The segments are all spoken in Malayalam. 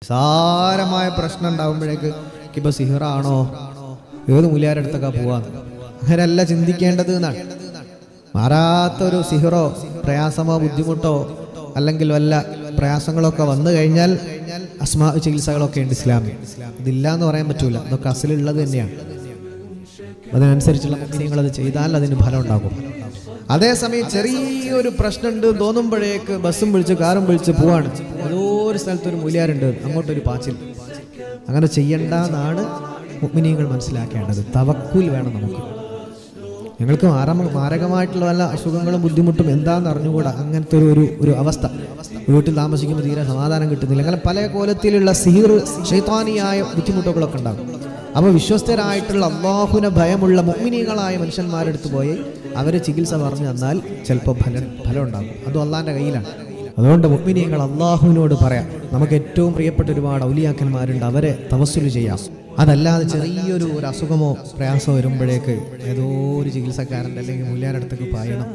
സാരമായ പ്രശ്നം ഉണ്ടാകുമ്പോഴേക്ക് ഇപ്പൊ സിഹിറാണോ, ഏത് മൂല്യാരടുത്തൊക്കെ പോവാന്ന് അങ്ങനെയല്ല ചിന്തിക്കേണ്ടത് എന്നാണ്. മാറാത്തൊരു സിഹിറോ പ്രയാസമോ ബുദ്ധിമുട്ടോ അല്ലെങ്കിൽ വല്ല പ്രയാസങ്ങളൊക്കെ വന്നു കഴിഞ്ഞാൽ അസ്മാ ചികിത്സകളൊക്കെ ഉണ്ട് ഇസ്ലാമിൽ. ഇതില്ല എന്ന് പറയാൻ പറ്റൂല, അതൊക്കെ അസലുള്ളത് തന്നെയാണ്. അതിനനുസരിച്ചുള്ള മുഅ്മിനീങ്ങൾ അത് ചെയ്താൽ അതിന് ഫലം ഉണ്ടാകും. അതേസമയം ചെറിയൊരു പ്രശ്നമുണ്ട് തോന്നുമ്പോഴേക്ക് ബസ്സും വിളിച്ച് കാറും വിളിച്ച് പോവാണ്, ഏതോ ഒരു സ്ഥലത്തൊരു മൂല്യാരുണ്ട്, അങ്ങോട്ടൊരു പാച്ചിൽ. അങ്ങനെ ചെയ്യണ്ടെന്നാണ് മുഅ്മിനീങ്ങൾ മനസ്സിലാക്കേണ്ടത്. തവക്കുൽ വേണം നമുക്ക്. ഞങ്ങൾക്ക് മാരകമായിട്ടുള്ള വല്ല അസുഖങ്ങളും ബുദ്ധിമുട്ടും എന്താണെന്ന് അറിഞ്ഞുകൂടാ. അങ്ങനത്തെ ഒരു അവസ്ഥ വീട്ടിൽ താമസിക്കുമ്പോൾ തീരെ സമാധാനം കിട്ടുന്നില്ല. അങ്ങനെ പല കോലത്തിലുള്ള സിഹിർ ശൈത്താനിയായ ബുദ്ധിമുട്ടുകളൊക്കെ ഉണ്ടാകും. അപ്പോൾ വിശ്വസ്തരായിട്ടുള്ള അല്ലാഹുവിനെ ഭയമുള്ള മുഅ്മിനീങ്ങളായ മനുഷ്യന്മാരെടുത്ത് പോയി അവർ ചികിത്സ പറഞ്ഞു തന്നാൽ ചിലപ്പോൾ ഫലം ഉണ്ടാകും. അതും അള്ളാഹിൻ്റെ കയ്യിലാണ്. അതുകൊണ്ട് മുഅ്മിനീങ്ങൾ അല്ലാഹുവിനോട് പറയാം. നമുക്ക് ഏറ്റവും പ്രിയപ്പെട്ട ഒരുപാട് ഔലിയാക്കന്മാരുണ്ട്, അവരെ തവസ്സുൽ ചെയ്യാം. അതല്ലാതെ ചെറിയൊരു അസുഖമോ പ്രയാസമോ വരുമ്പോഴേക്ക് ഏതോ ഒരു ചികിത്സക്കാരൻ്റെ അല്ലെങ്കിൽ മൂല്യാരടുത്തേക്ക് പായണം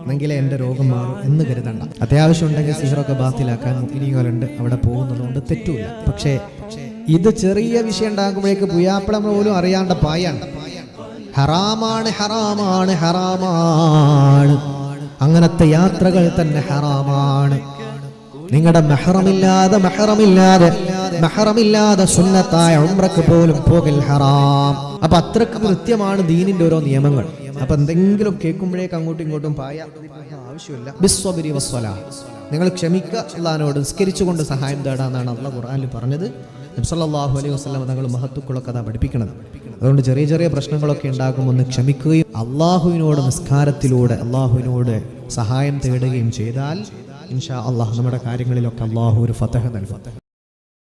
എന്നെങ്കിലേ എൻ്റെ രോഗം മാറും എന്ന് കരുതണ്ട. അത്യാവശ്യം ഉണ്ടെങ്കിൽ സിഹിറൊക്കെ ബാത്തിലാക്കാൻ മുഅ്മിനീങ്ങളുണ്ട്, അവിടെ പോകുന്നതുകൊണ്ട് തെറ്റൂല. പക്ഷേ ഇത് ചെറിയ വിഷയം ഉണ്ടാകുമ്പോഴേക്ക് പുയ്യാപ്പിള പോലും അറിയാണ്ട പായാണ്. ഹറാമാണ്, ഹറാമാണ്, ഹറാമാണ്. അങ്ങനത്തെ യാത്രകൾ തന്നെ ഹറാമാണ്. നിങ്ങളുടെ മെഹറമില്ലാതെ സുന്നത്തായ ഉംറക്ക് പോലും പോകൽ ഹറാം. അപ്പൊ അത്രക്ക് കൃത്യമാണ് ദീനിന്റെ ഓരോ നിയമങ്ങൾ. അപ്പൊ എന്തെങ്കിലും കേൾക്കുമ്പോഴേക്ക് അങ്ങോട്ടും ഇങ്ങോട്ടും ആവശ്യമില്ല. ബിസ്വബരി വസ്വലാ, നിങ്ങൾ ക്ഷമിക്കുക, അല്ലാഹുവിനോട് നിസ്കരിച്ചുകൊണ്ട് സഹായം തേടാന്നാണ് അല്ലാഹു ഖുർആനിൽ പറഞ്ഞത്. നബി സല്ലല്ലാഹു അലൈഹി വസല്ലം തങ്ങൾ മഹത്തുക്കളൊക്കെ അതാ പഠിപ്പിക്കുന്നത്. അതുകൊണ്ട് ചെറിയ ചെറിയ പ്രശ്നങ്ങളൊക്കെ ഉണ്ടാകുമ്പോൾ ഒന്ന് ക്ഷമിക്കുകയും അള്ളാഹുവിനോട് നിസ്കാരത്തിലൂടെ അള്ളാഹുവിനോട് സഹായം തേടുകയും ചെയ്താൽ ഇൻഷാ അല്ലാഹ് നമ്മുടെ കാര്യങ്ങളിലൊക്കെ അള്ളാഹു ഒരു ഫതഹ് നൽകും.